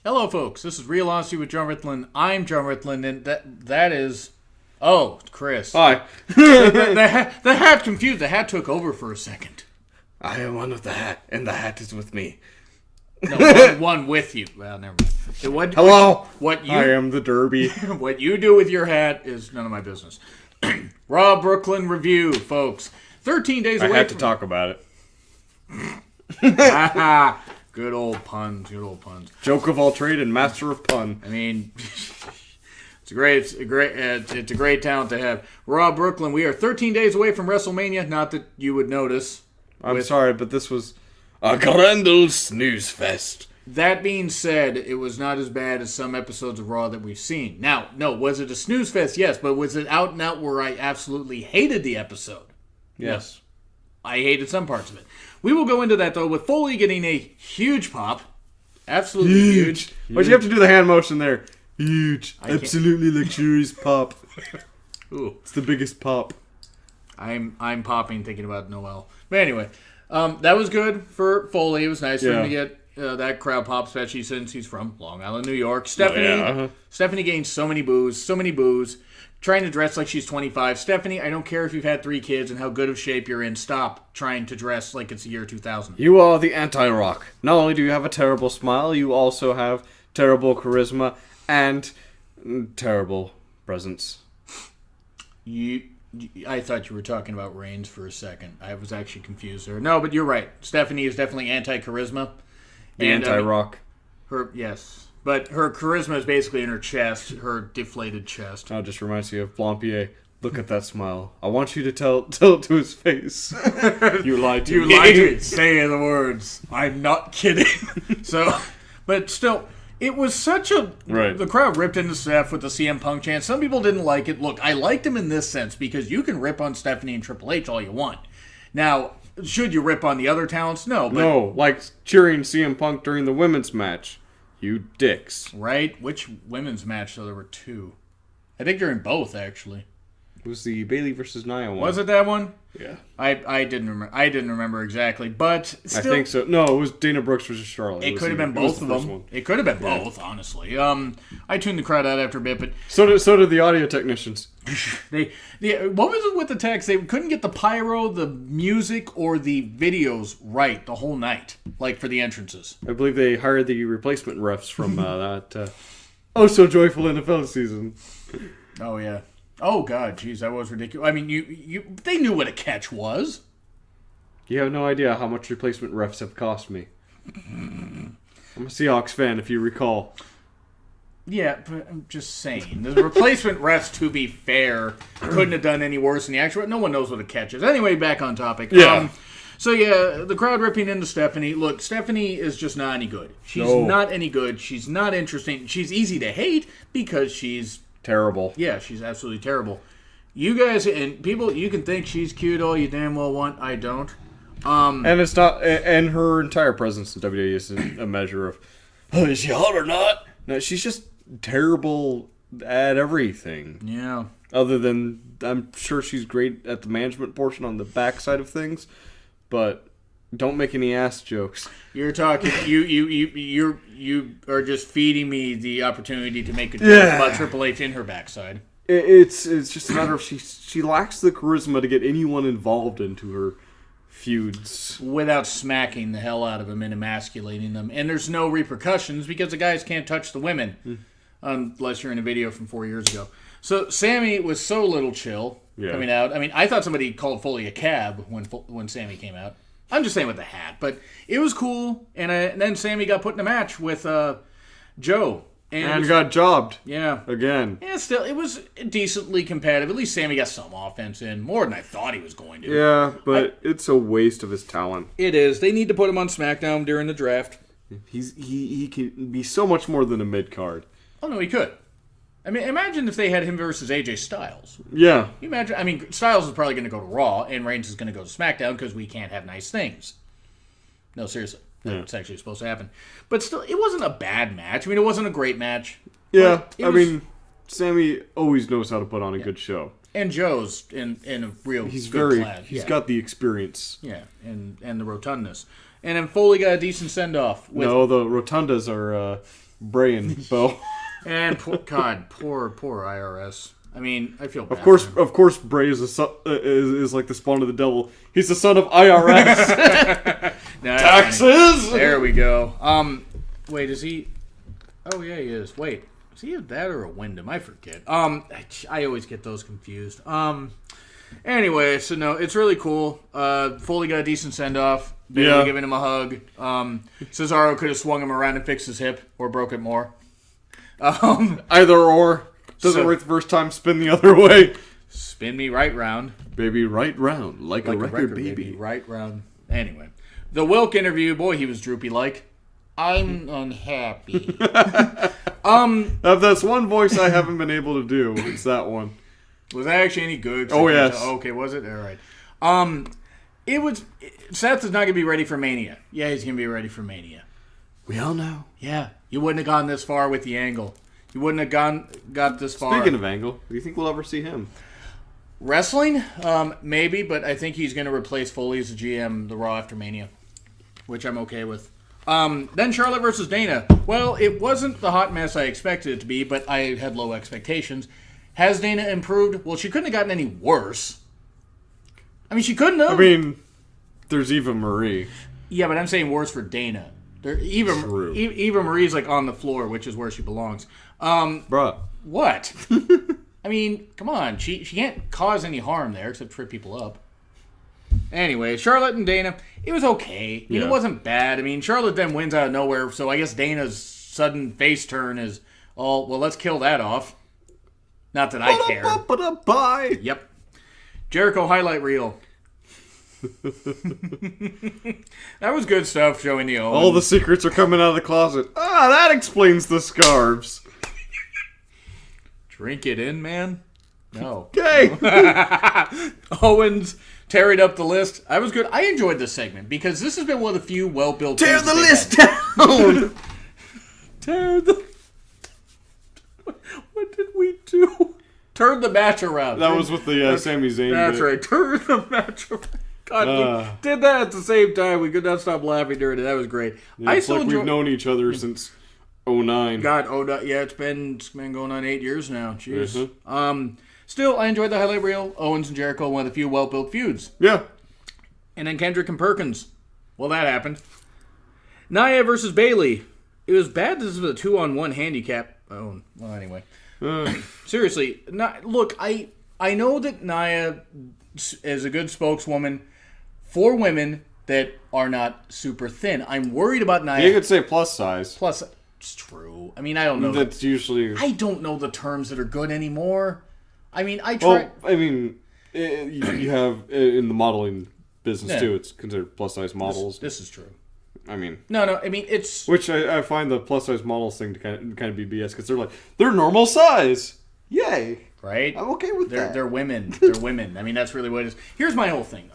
Hello, folks. This is Real Honesty with John Ritland. I'm John Ritland, and that is... Oh, Chris. Hi. The hat confused. The hat took over for a second. I am one with the hat, and the hat is with me. No, one with you. Well, never mind. Hello. What I am the Derby. What you do with your hat is none of my business. Raw Brooklyn review, folks. 13 days away. I had to talk about it. Good old puns. Good old puns. Joke of all trade and master of pun. I mean, it's a great talent to have. Raw Brooklyn. We are 13 days away from WrestleMania. Not that you would notice. I'm sorry, but this was a grand old snooze fest. That being said, it was not as bad as some episodes of Raw that we've seen. Now, no, was it a snooze fest? Yes, but was it out and out where I absolutely hated the episode? Yes. No. I hated some parts of it. We will go into that, though, with Foley getting a huge pop. Absolutely huge. Why'd you have to do the hand motion there? Huge. Absolutely luxurious pop. Ooh. It's the biggest pop. I'm popping thinking about Noel. But anyway, that was good for Foley. It was nice for him to get that crowd pop, especially since he's from Long Island, New York. Stephanie gained so many boos. Trying to dress like she's 25. Stephanie, I don't care if you've had 3 kids and how good of shape you're in. Stop trying to dress like it's the year 2000. You are the anti-Rock. Not only do you have a terrible smile, you also have terrible charisma and terrible presence. I thought you were talking about Reigns for a second. I was actually confused there. No, but you're right. Stephanie is definitely anti-charisma. The anti-Rock. Yes. But her charisma is basically in her chest, her deflated chest. Oh, it just reminds you of Blampier. Look at that smile. I want you to tell it to his face. You lied to me. You lied to me. Say the words. I'm not kidding. But still, it was such a... Right. The crowd ripped into Steph with the CM Punk chant. Some people didn't like it. Look, I liked him in this sense because you can rip on Stephanie and Triple H all you want. Now, should you rip on the other talents? No. But, no, like cheering CM Punk during the women's match. You dicks. Right? Which women's match? So there were 2. I think they're in both, actually. It was the Bayley versus Nia one. Was it that one? Yeah. I didn't remember exactly, but still, I think so. No, it was Dana Brooks versus Charlotte. It could have been both of them. It could have been both, honestly. I tuned the crowd out after a bit, but so did the audio technicians. What was it with the text? They couldn't get the pyro, the music, or the videos right the whole night, like for the entrances. I believe they hired the replacement refs from that oh so joyful NFL season. Oh yeah. Oh god, jeez, that was ridiculous. I mean, they knew what a catch was. You have no idea how much replacement refs have cost me. I'm a Seahawks fan, if you recall. Yeah, but I'm just saying. The replacement refs, to be fair, couldn't have done any worse than the actual. No one knows what a catch is. Anyway, back on topic. Yeah. The crowd ripping into Stephanie. Look, Stephanie is just not any good. She's not any good. She's not interesting. She's easy to hate because she's... terrible. Yeah, she's absolutely terrible. You guys and people, you can think she's cute all you damn well want. I don't. And it's not. And her entire presence in WWE isn't a measure of, oh, is she hot or not? No, she's just terrible at everything. Yeah. Other than, I'm sure she's great at the management portion on the backside of things, but don't make any ass jokes. You're talking. You are just feeding me the opportunity to make a joke about Triple H in her backside. It's just a matter of she lacks the charisma to get anyone involved into her feuds without smacking the hell out of them and emasculating them. And there's no repercussions because the guys can't touch the women unless you're in a video from 4 years ago. So Sammy was so little chill coming out. I mean, I thought somebody called Foley a cab when Sammy came out. I'm just saying with the hat, but it was cool. And then Sammy got put in a match with Joe. And got jobbed. Yeah. Again. Yeah, still, it was decently competitive. At least Sammy got some offense in. More than I thought he was going to. Yeah, but it's a waste of his talent. It is. They need to put him on SmackDown during the draft. He can be so much more than a mid-card. Oh, no, he could. I mean, imagine if they had him versus AJ Styles. Yeah. You imagine? I mean, Styles is probably going to go to Raw, and Reigns is going to go to SmackDown because we can't have nice things. No, seriously. That's actually supposed to happen. But still, it wasn't a bad match. I mean, it wasn't a great match. Yeah, I mean, Sammy always knows how to put on a good show. And Joe's in a real he's good class. He's got the experience. Yeah, and the rotundness. And then Foley got a decent send-off. No, the rotundas are Bray and Bo. And poor IRS. I mean, I feel bad. Of course, Bray is like the spawn of the devil. He's the son of IRS. Taxes. There we go. Wait, is he? Oh yeah, he is. Wait, is he a that or a Wyndham? I forget. I always get those confused. Anyway, so no, it's really cool. Foley got a decent send off. Bailey giving him a hug. Cesaro could have swung him around and fixed his hip or broke it more. Either or. Doesn't work the first time, spin the other way. Spin me right round. Baby, right round. Like a record, baby. Right round. Anyway. The Wilk interview, boy, he was droopy like. I'm unhappy. That's one voice I haven't been able to do. It's that one. Was that actually any good? Oh, yes. Okay, was it? All right. Seth is not going to be ready for Mania. Yeah, he's going to be ready for Mania. We all know. Yeah. You wouldn't have gone this far with the angle. You wouldn't have got this far. Speaking of Angle, do you think we'll ever see him? Wrestling? Maybe, but I think he's going to replace Foley as the GM the Raw after Mania, which I'm okay with. Then Charlotte versus Dana. Well, it wasn't the hot mess I expected it to be, but I had low expectations. Has Dana improved? Well, she couldn't have gotten any worse. I mean, she couldn't have. I mean, there's Eva Marie. Yeah, but I'm saying worse for Dana. Eva Marie's like on the floor, which is where she belongs. Bruh. What? I mean, come on. She can't cause any harm there except trip people up. Anyway, Charlotte and Dana, it was okay. It wasn't bad. I mean, Charlotte then wins out of nowhere, so I guess Dana's sudden face turn is, well, let's kill that off. Not that I care. Bye. Yep. Jericho highlight reel. That was good stuff showing the Owens. All the secrets are coming out of the closet. That explains the scarves. Drink it in, man. No. Okay. Owens tearing up the list. I was good. I enjoyed this segment because this has been one of the few well-built. Tear the list down. Tear the. What did we do? Turn the match around. That was with the Sami Zayn. That's right. Turn the match around. God, we did that at the same time. We could not stop laughing during it. That was great. Yeah, it's like we've known each other since 2009. God, yeah, it's been going on 8 years now. Jeez. Mm-hmm. Still, I enjoyed the highlight reel. Owens and Jericho, one of the few well-built feuds. Yeah. And then Kendrick and Perkins. Well, that happened. Nia versus Bailey. It was bad. This is a 2-on-1 handicap. Oh, well, anyway. Seriously, look, I know that Nia is a good spokeswoman for women that are not super thin. I'm worried about Nia. You could say plus size. Plus, it's true. I mean, I don't know. That's usually. I don't know the terms that are good anymore. I mean, I try. Well, I mean, you have in the modeling business too. It's considered plus size models. This is true. I mean, no. I mean, it's which I find the plus size models thing to kind of be BS because they're normal size. Yay! Right? I'm okay with that. They're women. They're women. I mean, that's really what it is. Here's my whole thing.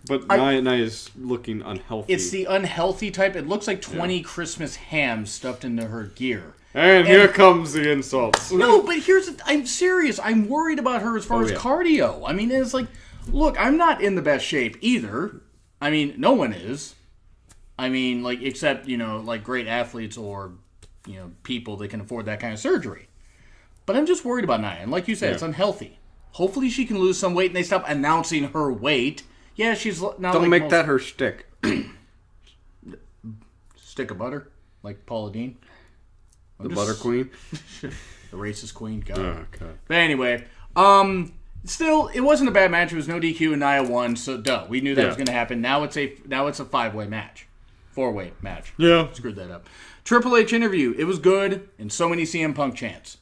But Nia is looking unhealthy. It's the unhealthy type. It looks like 20 Christmas hams stuffed into her gear. And here comes the insults. No, but I'm serious. I'm worried about her as far as cardio. I mean, it's like, look, I'm not in the best shape either. I mean, no one is. I mean, like, except, like great athletes or, people that can afford that kind of surgery. But I'm just worried about Nia. And like you said, it's unhealthy. Hopefully she can lose some weight and they stop announcing her weight. Yeah, she's not Don't make that her shtick. Stick of butter? Like Paula Deen? The butter queen? The racist queen? God. Oh, God. But anyway, still, it wasn't a bad match. It was no DQ and Nia won, so we knew that was going to happen. Now it's a 5-way match. 4-way match. Yeah. Screwed that up. Triple H interview. It was good, and so many CM Punk chants.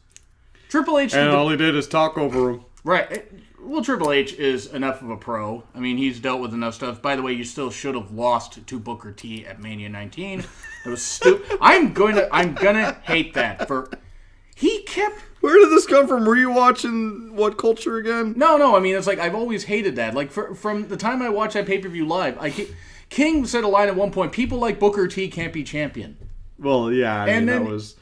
Triple H... And all he did is talk over him. Right. Well, Triple H is enough of a pro. I mean, he's dealt with enough stuff. By the way, you still should have lost to Booker T at Mania 19. It was stupid. I'm gonna hate that for... He kept... Where did this come from? Were you watching What Culture again? No. I mean, it's like, I've always hated that. Like, from the time I watched that pay-per-view live, King said a line at one point, people like Booker T can't be champion. Well, yeah, I mean, that was...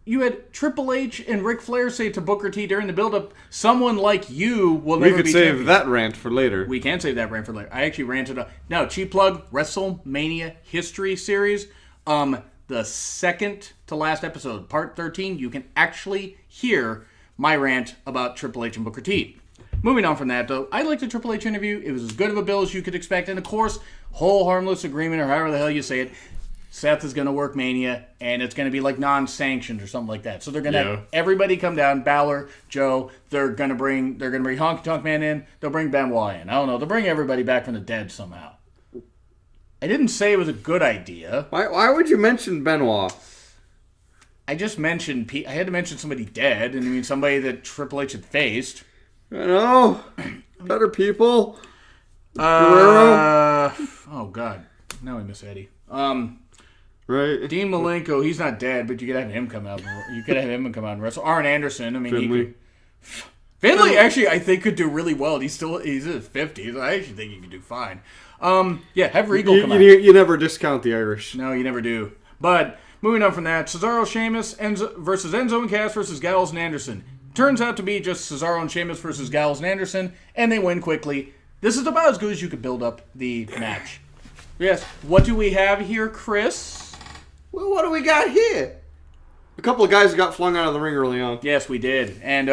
You had Triple H and Ric Flair say to Booker T during the build-up, someone like you will never be champion. We could save that rant for later. We can save that rant for later. I actually ranted up. Now, cheap plug, WrestleMania History Series. The the second to last episode, part 13, you can actually hear my rant about Triple H and Booker T. Moving on from that, though, I liked the Triple H interview. It was as good of a bill as you could expect. And, of course, whole harmless agreement, or however the hell you say it, Seth is going to work Mania, and it's going to be like non-sanctioned or something like that. So they're going to have everybody come down, Balor, Joe. They're going to bring Honky Tonk Man in. They'll bring Benoit in. I don't know. They'll bring everybody back from the dead somehow. I didn't say it was a good idea. Why would you mention Benoit? I just mentioned... I had to mention somebody dead, and I mean somebody that Triple H had faced. I know. Better people. Guerrero. Oh, God. Now we miss Eddie. Right. Dean Malenko, he's not dead, but you could have him come out. You could have him come out and wrestle. Arn Anderson, I mean, Finley actually, I think, could do really well. He's in his 50s. I actually think he could do fine. Have Regal come out. You never discount the Irish. No, you never do. But moving on from that, Cesaro, Sheamus versus Enzo and Cass versus Gallows and Anderson. Turns out to be just Cesaro and Sheamus versus Gallows and Anderson, and they win quickly. This is about as good as you could build up the match. Yes. What do we have here, Chris? Well, what do we got here? A couple of guys got flung out of the ring early on. Yes, we did. And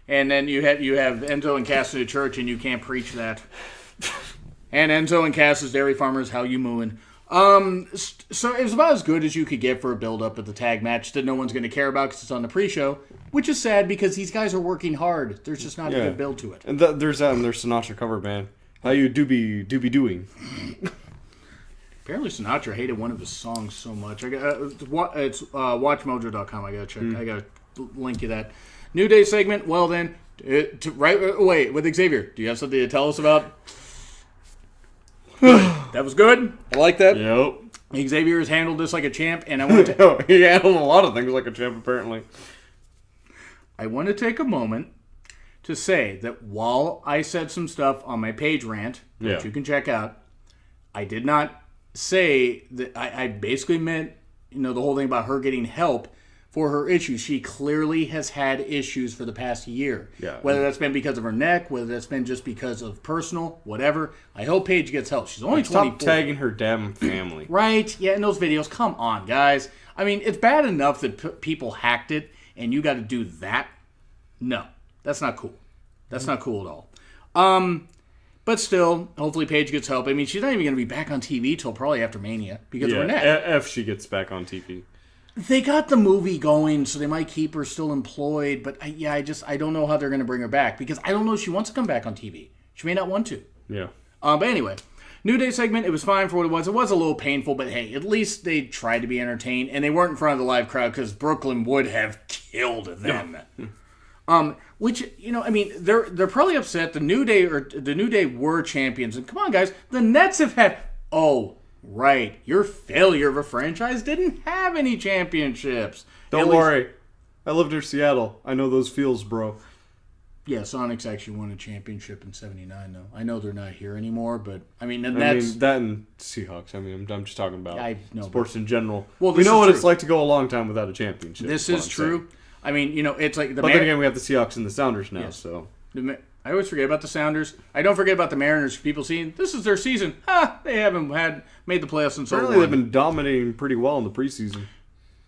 then you have Enzo and Cass to the church, and you can't preach that. And Enzo and Cass's Dairy Farmers, how you mooing. So it was about as good as you could get for a build-up at the tag match that no one's going to care about because it's on the pre-show, which is sad because these guys are working hard. There's just not a good build to it. And there's that and there's Sinatra cover band. How you do be doing. Apparently Sinatra hated one of his songs so much. It's watchmojo.com. I gotta check. I gotta link you that. New Day segment. Well then, right away with Xavier. Do you have something to tell us about? That was good. I like that. Yep. Xavier has handled this like a champ, and I want to. He handled a lot of things like a champ, apparently. I want to take a moment to say that while I said some stuff on my page rant, which you can check out, I did not say that I basically meant, the whole thing about her getting help for her issues. She clearly has had issues for the past year. Yeah. Whether that's been because of her neck, whether that's been just because of personal, whatever. I hope Paige gets help. She's only 24. Stop tagging her damn family. Right. Yeah, in those videos. Come on, guys. I mean, it's bad enough that people hacked it and you got to do that. No. That's not cool. That's not cool at all. But still, hopefully Paige gets help. I mean, she's not even going to be back on TV till probably after Mania because of her neck. If she gets back on TV. They got the movie going, so they might keep her still employed. But I don't know how they're going to bring her back because I don't know if she wants to come back on TV. She may not want to. Yeah. But anyway, New Day segment, it was fine for what it was. It was a little painful, but hey, at least they tried to be entertained. And they weren't in front of the live crowd because Brooklyn would have killed them. Which, I mean, they're probably upset. The New Day were champions. And come on, guys, the Nets have had... Oh, right. Your failure of a franchise didn't have any championships. Don't worry. I lived near Seattle. I know those feels, bro. Yeah, Sonics actually won a championship in '79, though. I know they're not here anymore, but, I mean, that and Seahawks. I mean, I'm just talking about sports in general. Well, we know what it's like to go a long time without a championship. This is true. I mean, it's like the... But then again, we have the Seahawks and the Sounders now, so... I always forget about the Sounders. I don't forget about the Mariners. People seeing, this is their season. They haven't made the playoffs since 01. Apparently they've been dominating pretty well in the preseason.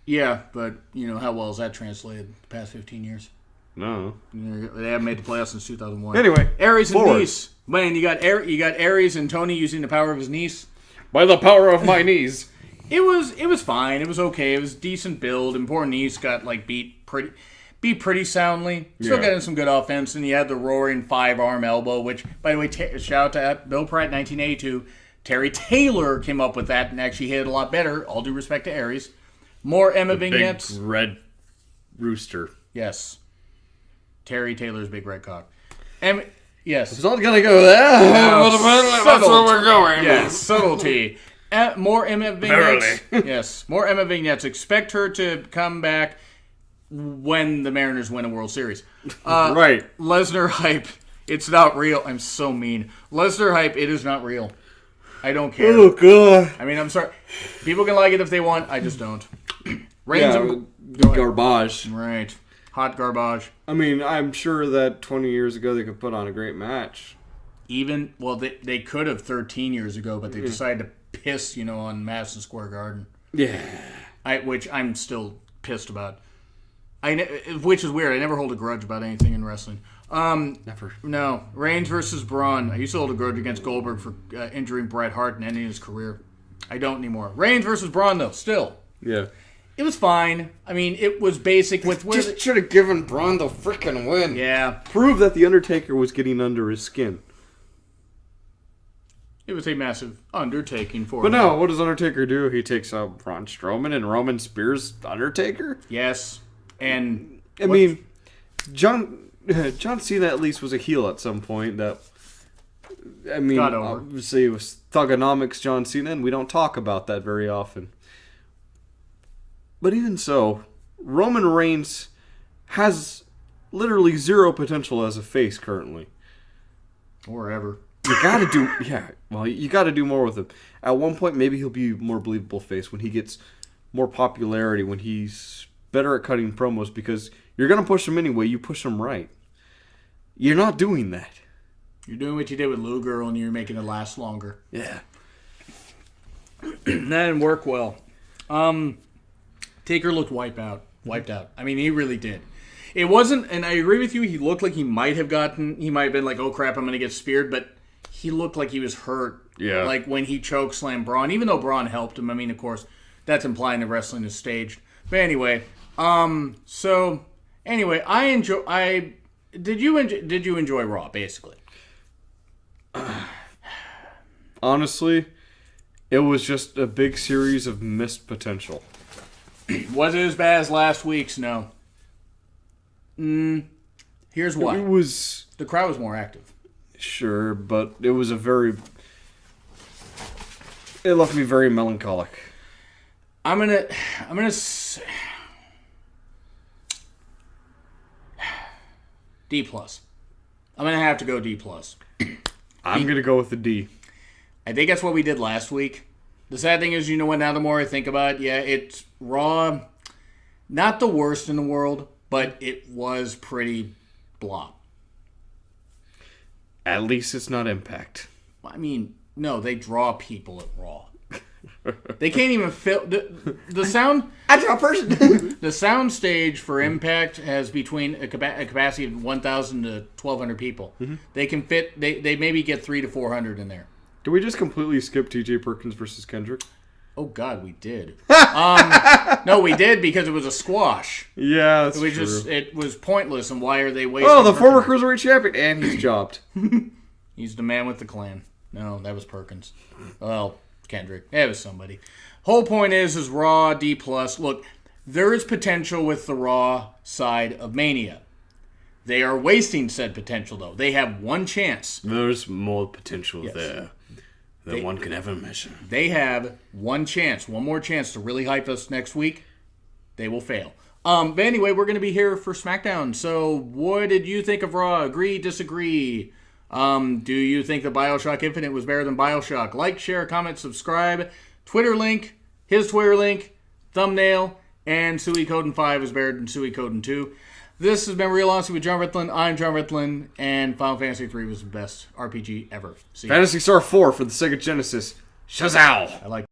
Yeah, but, how well has that translated the past 15 years? No. They haven't made the playoffs since 2001. Anyway, Aries and Nice. Man, you got Aries and Tony using the power of his niece. By the power of my knees. It was fine. It was okay. It was a decent build. And poor niece got beat pretty soundly. Still getting some good offense. And you had the roaring 5-arm elbow, which, by the way, shout out to Bill Pratt, 1982. Terry Taylor came up with that and actually hit it a lot better. All due respect to Aries. More Emma vignettes. Big red rooster. Yes. Terry Taylor's big red cock. Yes. It's not going to go there. That's where we're going. Yes, subtlety. More Emma vignettes. Yes, more Emma vignettes. Expect her to come back when the Mariners win a World Series. Right. Lesnar hype. It's not real. I'm so mean. Lesnar hype. It is not real. I don't care. Oh, God. I mean, I'm sorry. People can like it if they want. I just don't. Garbage. Right. Hot garbage. I mean, I'm sure that 20 years ago they could put on a great match. They could have 13 years ago, but they decided to piss, on Madison Square Garden. Yeah. Which I'm still pissed about. Which is weird. I never hold a grudge about anything in wrestling. Never. No. Reigns versus Braun. I used to hold a grudge against Goldberg for injuring Bret Hart and ending his career. I don't anymore. Reigns versus Braun, though, still. Yeah. It was fine. I mean, it was basic with... Just should have given Braun the freaking win. Yeah. Prove that The Undertaker was getting under his skin. It was a massive undertaking for him. But him. no, what does Undertaker do? He takes out Braun Strowman and Roman Spears Undertaker? Yes. And... I mean, John Cena at least was a heel at some point that... I mean, obviously it was Thugonomics John Cena, and we don't talk about that very often. But even so, Roman Reigns has literally zero potential as a face currently. Or ever. You gotta do, you gotta do more with him. At one point, maybe he'll be a more believable face when he gets more popularity, when he's better at cutting promos, because you're gonna push him anyway, you push him right. You're not doing that. You're doing what you did with Luger, and you're making it last longer. Yeah. That didn't work well. Taker looked wiped out. I mean, he really did. It wasn't, and I agree with you, he looked like he might have been like, oh crap, I'm going to get speared, but he looked like he was hurt. Yeah. Like when he chokeslammed Braun, even though Braun helped him. I mean, of course, that's implying that wrestling is staged. But anyway, did you enjoy Raw, basically? Honestly, it was just a big series of missed potential. Was it as bad as last week's? No. Here's why. The crowd was more active. Sure, but it was it left me very melancholic. I'm gonna D+. I'm gonna have to go D+. I'm gonna go with the D. I think that's what we did last week. The sad thing is, now the more I think about it, it's Raw, not the worst in the world, but it was pretty blah. At least it's not Impact. I mean, no, they draw people at Raw. They can't even fill the sound. I draw a person. The sound stage for Impact has between a capacity of 1,000 to 1,200 people. Mm-hmm. They can fit. They maybe get 300 to 400 in there. Did we just completely skip T.J. Perkins versus Kendrick? Oh God, we did. No, we did because it was a squash. Yeah, that's true. It was pointless, and why are they wasting? Oh, the former Cruiserweight champion, and he's jobbed. He's the man with the clan. No, that was Perkins. Well, Kendrick. It was somebody. Whole point is Raw D+. Look, there is potential with the Raw side of Mania. They are wasting said potential, though. They have one chance. There's more potential there than one can ever measure. They have one more chance to really hype us next week. They will fail. But anyway, we're going to be here for SmackDown. So what did you think of Raw? Agree, disagree? Do you think the BioShock Infinite was better than BioShock? Like, share, comment, subscribe. Twitter link, his Twitter link, thumbnail, and Suikoden 5 is better than Suikoden 2. This has been Real Honesty with John Ritlin. I'm John Ritlin, and Final Fantasy 3 was the best RPG ever. See ya. Phantasy Star 4 for the Sega Genesis. Shazao! I like